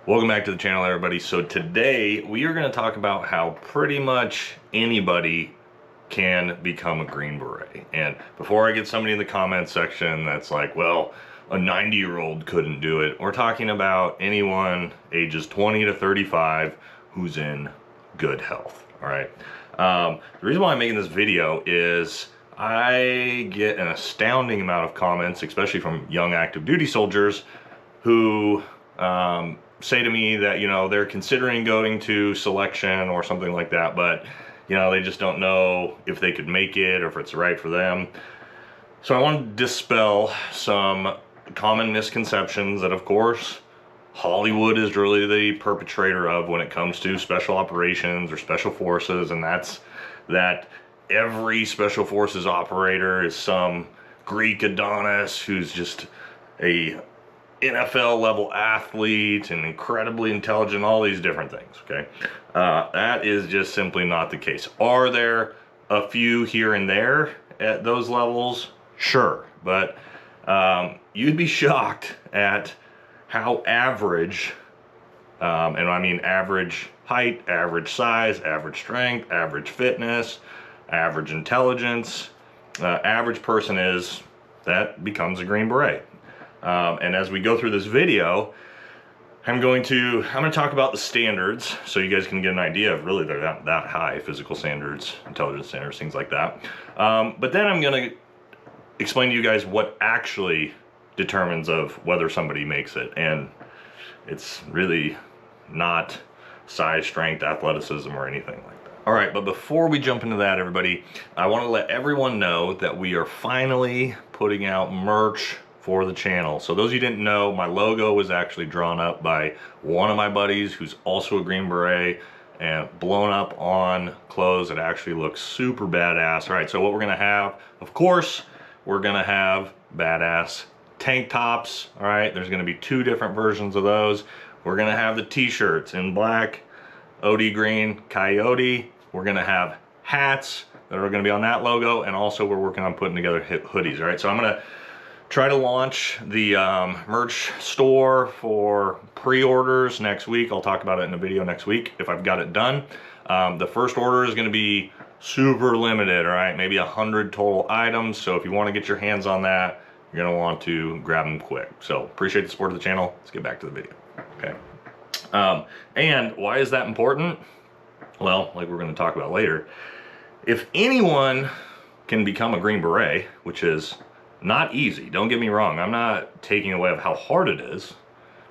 Welcome back to the channel, everybody. So today we are going to talk about how pretty much anybody can become a Green Beret. And before I get somebody in the comment section that's like, well, a 90-year-old couldn't do it, we're talking about anyone ages 20 to 35 who's in good health. All right. The reason why I'm making this video is I get an astounding amount of comments, especially from young active duty soldiers who say to me that, you know, they're considering going to selection or something like that, but, you know, they just don't know if they could make it or if it's right for them. So I want to dispel some common misconceptions that, of course, Hollywood is really the perpetrator of when it comes to special operations or special forces, and that's that every special forces operator is some Greek Adonis who's just a NFL level athlete and incredibly intelligent, all these different things, okay? That is just simply not the case. Are there a few here and there at those levels? Sure, but you'd be shocked at how average, and I mean average height, average size, average strength, average fitness, average intelligence, average person is that becomes a Green Beret. And as we go through this video, I'm going to talk about the standards so you guys can get an idea of really they're not that high, physical standards, intelligence standards, things like that. But then I'm going to explain to you guys what actually determines of whether somebody makes it. And it's really not size, strength, athleticism, or anything like that. All right, but before we jump into that, everybody, I want to let everyone know that we are finally putting out merch for the channel. So those of you who didn't know, my logo was actually drawn up by one of my buddies who's also a Green Beret and blown up on clothes. It actually looks super badass. All right, so what we're gonna have, of course, we're gonna have badass tank tops. All right, there's gonna be two different versions of those. We're gonna have the t-shirts in black, OD green, coyote. We're gonna have hats that are gonna be on that logo, and also we're working on putting together hoodies. All right, so I'm gonna try to launch the merch store for pre-orders next week. I'll talk about it in a video next week if I've got it done. The first order is going to be super limited, all right? Maybe 100 total items. So if you want to get your hands on that, you're going to want to grab them quick. So appreciate the support of the channel. Let's get back to the video, okay? And why is that important? Well, like we're going to talk about later, if anyone can become a Green Beret, which is not easy, don't get me wrong, I'm not taking away of how hard it is.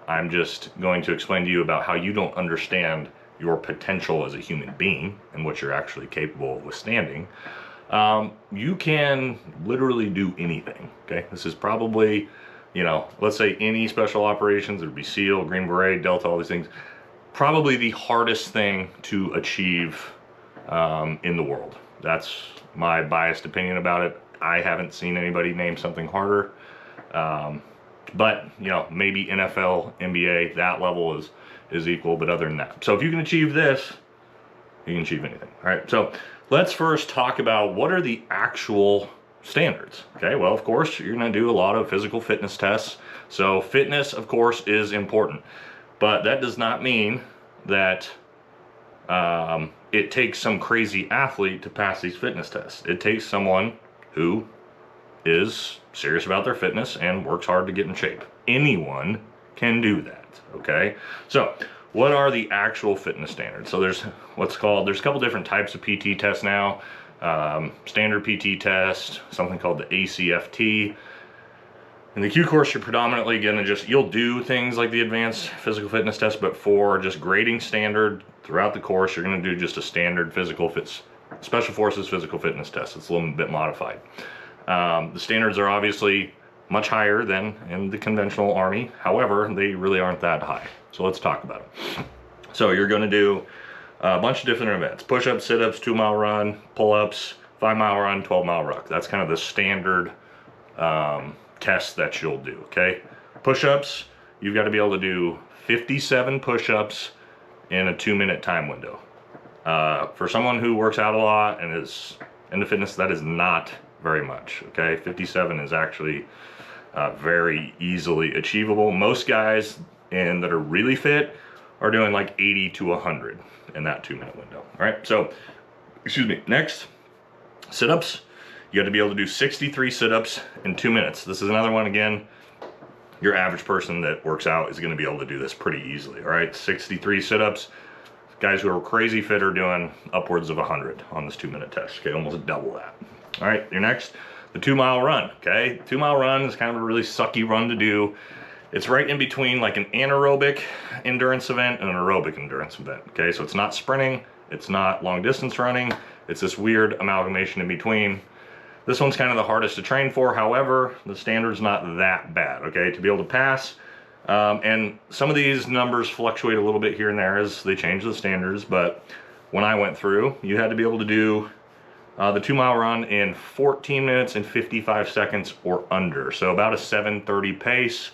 I'm just going to explain to you about how you don't understand your potential as a human being and what you're actually capable of withstanding. You can literally do anything, okay? This is probably, you know, let's say any special operations, it would be SEAL, Green Beret, Delta, all these things, probably the hardest thing to achieve in the world. That's my biased opinion about it. I haven't seen anybody name something harder, but you know, maybe NFL, NBA, that level is equal, but other than that. So if you can achieve this, you can achieve anything. All right, so let's first talk about what are the actual standards. Okay, well, of course, you're gonna do a lot of physical fitness tests. So fitness, of course, is important, but that does not mean that it takes some crazy athlete to pass these fitness tests. It takes someone who is serious about their fitness and works hard to get in shape. Anyone can do that, okay? So what are the actual fitness standards? So there's a couple different types of PT tests now. Standard PT test, something called the ACFT. In the Q course, you're predominantly gonna you'll do things like the advanced physical fitness test, but for just grading standard throughout the course, you're gonna do just a standard Special Forces physical fitness test. It's a little bit modified. The standards are obviously much higher than in the conventional Army. However, they really aren't that high. So let's talk about them. So you're going to do a bunch of different events. Push-ups, sit-ups, 2-mile run, pull-ups, 5-mile run, 12-mile ruck. That's kind of the standard test that you'll do, okay? Push-ups, you've got to be able to do 57 push-ups in a 2-minute time window. For someone who works out a lot and is into fitness, that is not very much, okay? 57 is actually very easily achievable. Most guys that are really fit are doing like 80 to 100 in that 2-minute window. All right, so, excuse me, next, sit-ups. You got to be able to do 63 sit-ups in 2 minutes. This is another one, again, your average person that works out is going to be able to do this pretty easily, all right? 63 sit-ups. Guys who are crazy fit are doing upwards of 100 on this 2-minute test, okay? Almost double that. All right, your next, the 2-mile run, okay? 2-mile run is kind of a really sucky run to do. It's right in between like an anaerobic endurance event and an aerobic endurance event, okay? So it's not sprinting, it's not long distance running, it's this weird amalgamation in between. This one's kind of the hardest to train for, however, the standard's not that bad, okay? To be able to pass, and some of these numbers fluctuate a little bit here and there as they change the standards, but when I went through, you had to be able to do the 2-mile run in 14 minutes and 55 seconds or under, so about a 7:30 pace.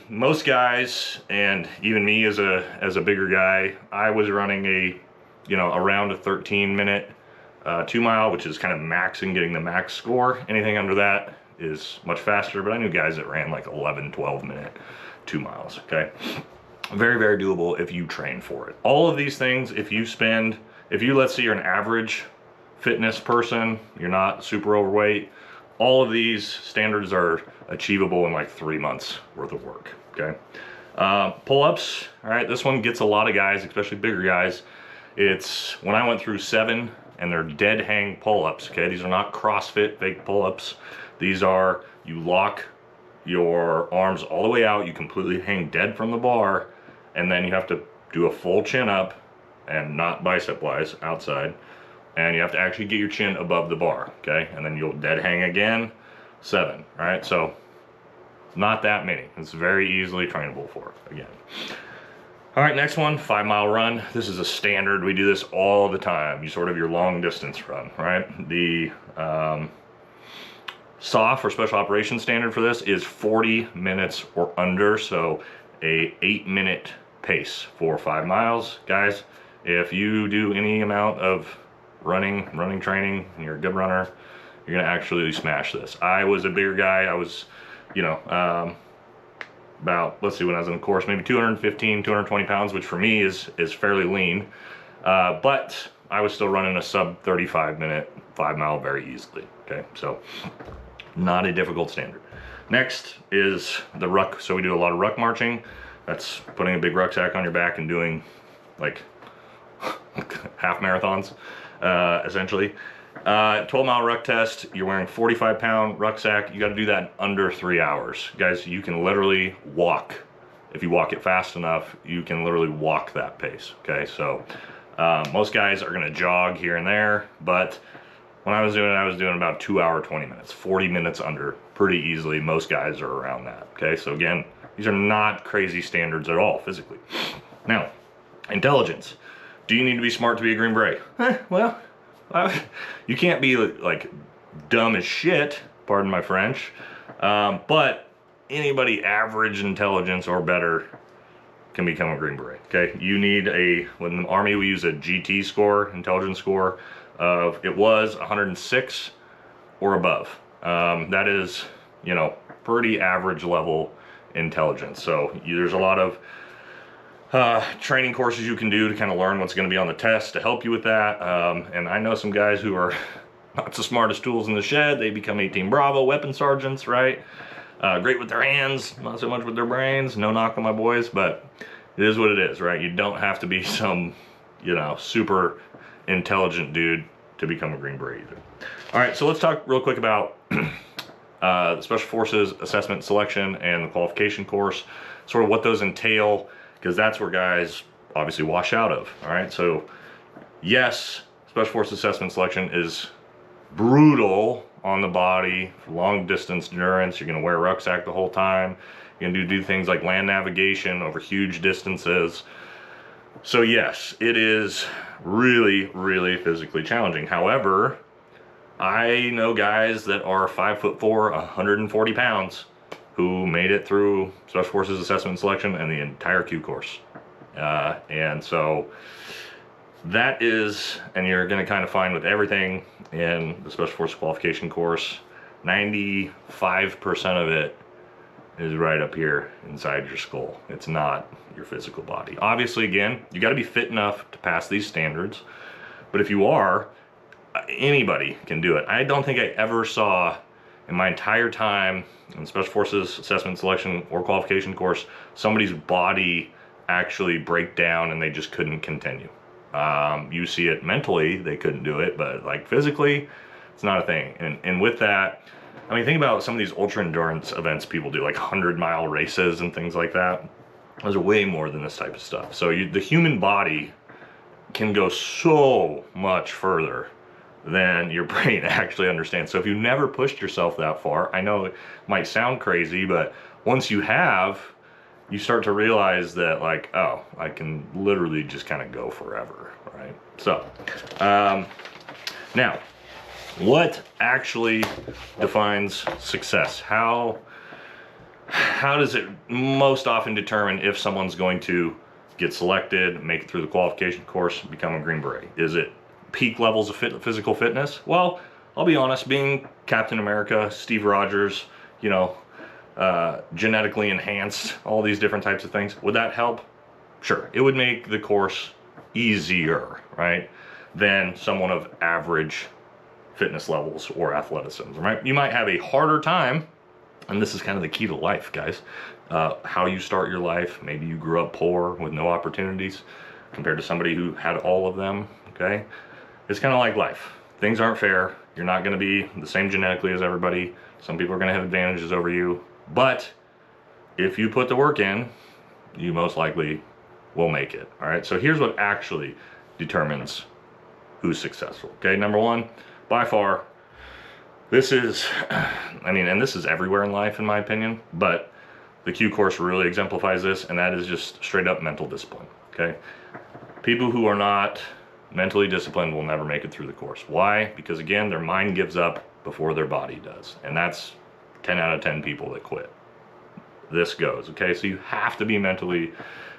Most guys, and even me as a bigger guy, I was running around a 13-minute 2-mile, which is kind of maxing, getting the max score. Anything under that is much faster, but I knew guys that ran like 11, 12-minute 2 miles, okay? Very, very doable if you train for it. All of these things, if you, let's say you're an average fitness person, you're not super overweight, all of these standards are achievable in like 3 months worth of work, okay? Pull-ups, all right, this one gets a lot of guys, especially bigger guys. It's, when I went through 7, and they're dead hang pull-ups, okay? These are not CrossFit fake pull-ups. These are, you lock your arms all the way out, you completely hang dead from the bar, and then you have to do a full chin up, and not bicep-wise, outside, and you have to actually get your chin above the bar, okay? And then you'll dead hang again, 7, all right? So, not that many. It's very easily trainable for, again. All right, next one, 5-mile run. This is a standard. We do this all the time. You sort of your long distance run, right? The SFAS, or Special Operations Standard, for this is 40 minutes or under, so a 8-minute pace for 5 miles. Guys, if you do any amount of running training, and you're a good runner, you're gonna actually smash this. I was a bigger guy. I was, about, let's see, when I was in the course, maybe 215, 220 pounds, which for me is fairly lean. But I was still running a sub 35-minute 5-mile very easily, okay? So, not a difficult standard. Next is the ruck. So we do a lot of ruck marching. That's putting a big rucksack on your back and doing like half marathons, essentially. 12-mile ruck test, you're wearing 45-pound rucksack. You got to do that in under 3 hours. Guys, you can literally walk. If you walk it fast enough, you can literally walk that pace, okay? So most guys are going to jog here and there, but when I was doing about 2 hour, 20 minutes, 40 minutes under pretty easily. Most guys are around that, okay? So again, these are not crazy standards at all physically. Now, intelligence. Do you need to be smart to be a Green Beret? Well, you can't be like dumb as shit, pardon my French, but anybody average intelligence or better can become a Green Beret, okay? You need when the Army, we use a GT score, intelligence score, of, it was 106 or above. That is, pretty average level intelligence. So there's a lot of training courses you can do to kind of learn what's going to be on the test to help you with that. And I know some guys who are not the smartest tools in the shed. They become 18 Bravo weapon sergeants, right? Great with their hands, not so much with their brains. No knock on my boys, but it is what it is, right? You don't have to be some, super intelligent dude to become a Green Beret either. All right, so let's talk real quick about the Special Forces Assessment Selection and the qualification course, sort of what those entail, because that's where guys obviously wash out of, all right? So yes, Special Forces Assessment Selection is brutal on the body, long distance endurance. You're gonna wear a rucksack the whole time. You're gonna do things like land navigation over huge distances. So yes, it is really, really physically challenging. However, I know guys that are 5'4", 140 pounds, who made it through Special Forces Assessment Selection and the entire Q course. And so that is, and you're gonna kind of find with everything in the Special Forces qualification course, 95% of it is right up here inside your skull. It's not your physical body. Obviously, again, you got to be fit enough to pass these standards. But if you are, anybody can do it. I don't think I ever saw in my entire time in Special Forces Assessment, Selection, or Qualification course somebody's body actually break down and they just couldn't continue. You see it mentally, they couldn't do it, but like physically, it's not a thing. And with that, I mean, think about some of these ultra endurance events people do, like 100-mile races and things like that. Those are way more than this type of stuff. So the human body can go so much further than your brain actually understands. So if you never pushed yourself that far, I know it might sound crazy, but once you have, you start to realize that, like, oh, I can literally just kind of go forever, right? So, now, what actually defines success? How does it most often determine if someone's going to get selected, make it through the qualification course, become a Green Beret? Is it peak levels of physical fitness? Well, I'll be honest, being Captain America, Steve Rogers, you know, genetically enhanced, all these different types of things, would that help? Sure, it would make the course easier, right, than someone of average fitness levels or athleticism, right? You might have a harder time, and this is kind of the key to life, guys. How you start your life. Maybe you grew up poor with no opportunities compared to somebody who had all of them, okay? It's kind of like life. Things aren't fair. You're not going to be the same genetically as everybody. Some people are going to have advantages over you. But if you put the work in, you most likely will make it, all right? So here's what actually determines who's successful, okay? Number one, by far, this is, I mean, and this is everywhere in life in my opinion, but the Q course really exemplifies this, and that is just straight up mental discipline, okay? People who are not mentally disciplined will never make it through the course. Why? Because again, their mind gives up before their body does, and that's 10 out of 10 people that quit. This goes, okay? So you have to be mentally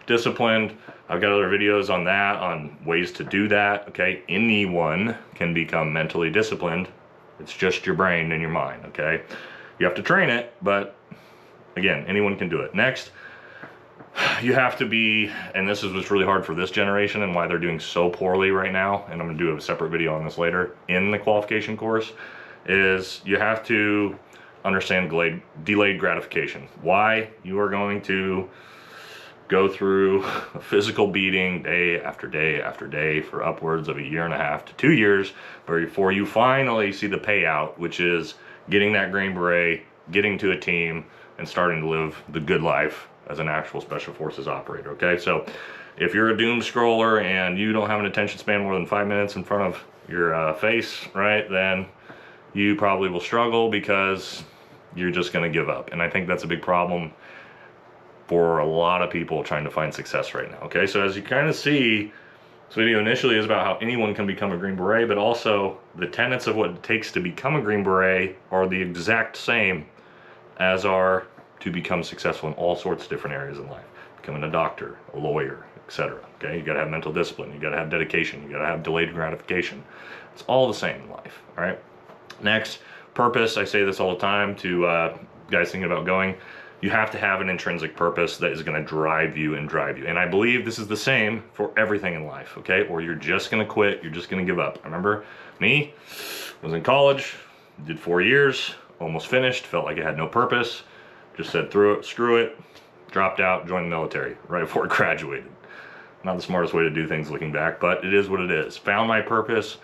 disciplined. I've got other videos on that, on ways to do that, okay? Anyone can become mentally disciplined. It's just your brain and your mind, okay? You have to train it, but again, anyone can do it. Next, you have to be, and this is what's really hard for this generation and why they're doing so poorly right now, and I'm gonna do a separate video on this later, in the qualification course, is you have to understand delayed gratification. Why you are going to go through a physical beating day after day after day for upwards of 1.5 to 2 years before you finally see the payout, which is getting that Green Beret, getting to a team, and starting to live the good life as an actual Special Forces operator, okay? So if you're a doom scroller and you don't have an attention span more than 5 minutes in front of your face, right, then you probably will struggle because you're just gonna give up. And I think that's a big problem for a lot of people trying to find success right now, okay? So as you kind of see, this video initially is about how anyone can become a Green Beret, but also the tenets of what it takes to become a Green Beret are the exact same as are to become successful in all sorts of different areas in life. Becoming a doctor, a lawyer, etc. Okay, you gotta have mental discipline, you gotta have dedication, you gotta have delayed gratification. It's all the same in life, all right? Next, purpose. I say this all the time to guys thinking about going. You have to have an intrinsic purpose that is gonna drive you and drive you. And I believe this is the same for everything in life, okay? Or you're just gonna quit, you're just gonna give up. I remember me, was in college, did 4 years, almost finished, felt like I had no purpose, just said screw it, dropped out, joined the military right before I graduated. Not the smartest way to do things looking back, but it is what it is. Found my purpose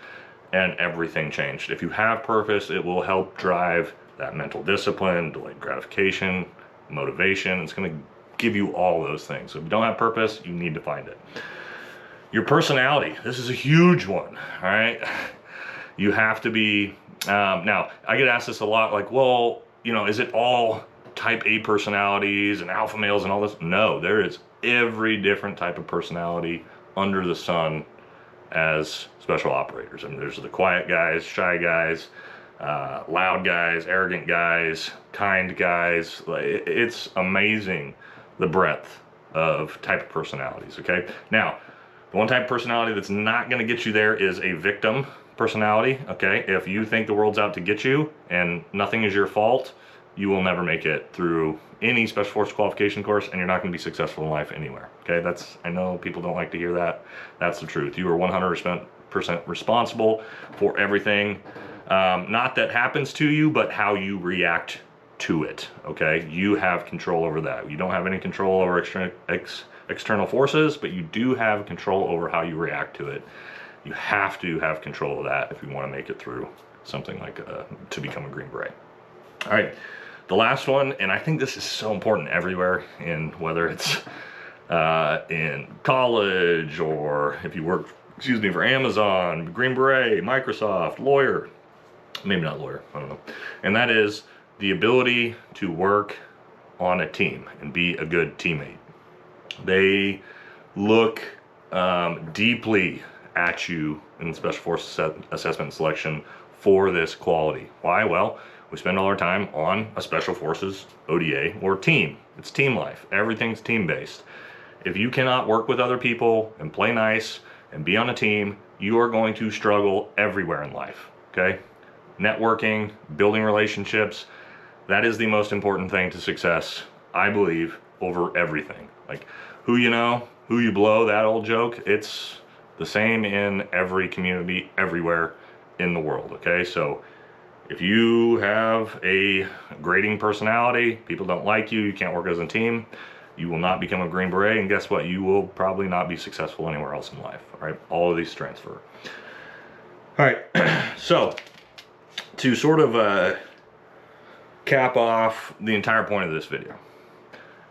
and everything changed. If you have purpose, it will help drive that mental discipline, delayed gratification, motivation. It's gonna give you all those things. So if you don't have purpose, you need to find it. Your personality, this is a huge one, all right? You have to be, now I get asked this a lot, like, well, you know, is it all type A personalities and alpha males and all this? No, there is every different type of personality under the sun as special operators. I mean, there's the quiet guys, shy guys, loud guys, arrogant guys, kind guys. It's amazing the breadth of type of personalities, okay? Now, the one type of personality that's not gonna get you there is a victim personality, okay? If you think the world's out to get you and nothing is your fault, you will never make it through any special forces qualification course, and you're not going to be successful in life anywhere. Okay, I know people don't like to hear that. That's the truth. You are 100% responsible for everything, not that happens to you, but how you react to it. Okay, you have control over that. You don't have any control over external forces, but you do have control over how you react to it. You have to have control of that if you want to make it through something like to become a Green Beret. All right, the last one, and I think this is so important everywhere, in whether it's in college or if you work, for Amazon, Green Beret, Microsoft, lawyer, maybe not lawyer, I don't know. And that is the ability to work on a team and be a good teammate. They look deeply at you in Special Forces Assessment and Selection for this quality. Why? Well, we spend all our time on a Special Forces ODA or team. It's team life. Everything's team-based. If you cannot work with other people and play nice and be on a team, you are going to struggle everywhere in life, okay? Networking, building relationships, that is the most important thing to success, I believe, over everything. Like, who you know, who you blow, that old joke, it's the same in every community, everywhere in the world, okay? So if you have a grating personality, people don't like you, you can't work as a team, you will not become a Green Beret, and guess what? You will probably not be successful anywhere else in life, all right? All of these transfer. All right, so to sort of cap off the entire point of this video,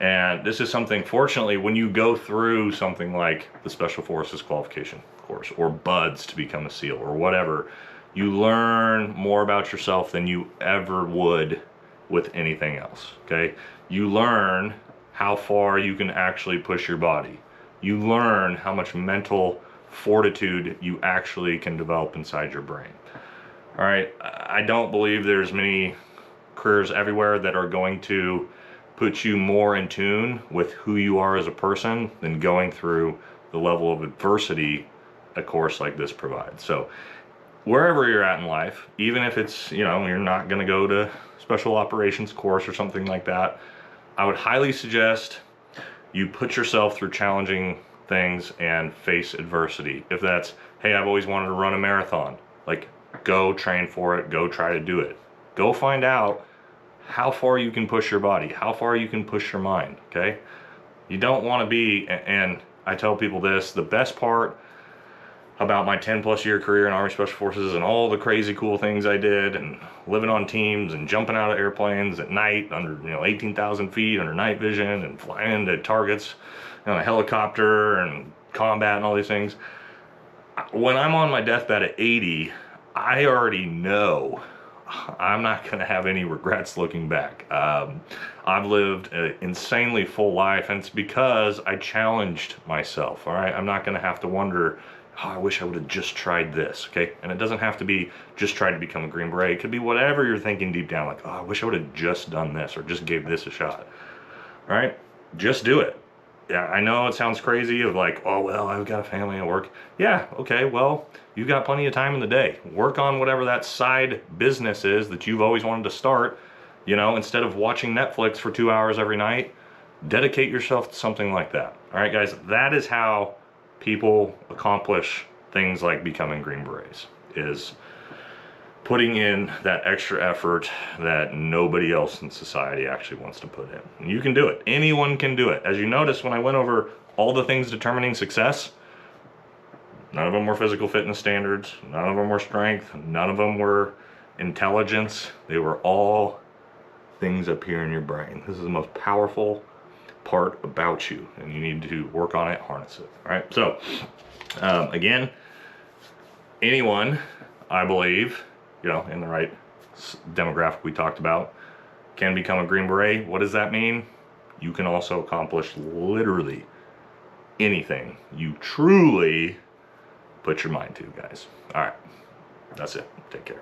and this is something, fortunately, when you go through something like the Special Forces qualification course or BUDS to become a SEAL or whatever, you learn more about yourself than you ever would with anything else, okay? You learn how far you can actually push your body. You learn how much mental fortitude you actually can develop inside your brain. All right, I don't believe there's many careers everywhere that are going to put you more in tune with who you are as a person than going through the level of adversity a course like this provides. So wherever you're at in life, even if it's, you're not going to go to special operations course or something like that, I would highly suggest you put yourself through challenging things and face adversity. If that's, hey, I've always wanted to run a marathon, like, go train for it, go try to do it. Go find out how far you can push your body, how far you can push your mind, okay? You don't want to be, and I tell people this, the best part about my 10+ year career in Army Special Forces and all the crazy cool things I did and living on teams and jumping out of airplanes at night under 18,000 feet under night vision and flying into targets on a helicopter and combat and all these things. When I'm on my deathbed at 80, I already know I'm not going to have any regrets looking back. I've lived an insanely full life, and it's because I challenged myself, all right? I'm not going to have to wonder, oh, I wish I would have just tried this, okay? And it doesn't have to be just try to become a Green Beret. It could be whatever you're thinking deep down, like, oh, I wish I would have just done this or just gave this a shot, all right? Just do it. Yeah, I know it sounds crazy of like, oh, well, I've got a family at work. Yeah, okay, well, you've got plenty of time in the day. Work on whatever that side business is that you've always wanted to start. Instead of watching Netflix for 2 hours every night, dedicate yourself to something like that. All right, guys, that is how people accomplish things like becoming Green Berets, is putting in that extra effort that nobody else in society actually wants to put in. And you can do it. Anyone can do it. As you notice, when I went over all the things determining success, none of them were physical fitness standards, none of them were strength, none of them were intelligence. They were all things up here in your brain. This is the most powerful part about you, and you need to work on it, harness it. All right, so again, anyone, I believe, in the right demographic we talked about, can become a Green Beret. What does that mean? You can also accomplish literally anything you truly put your mind to, guys. All right, that's it. Take care.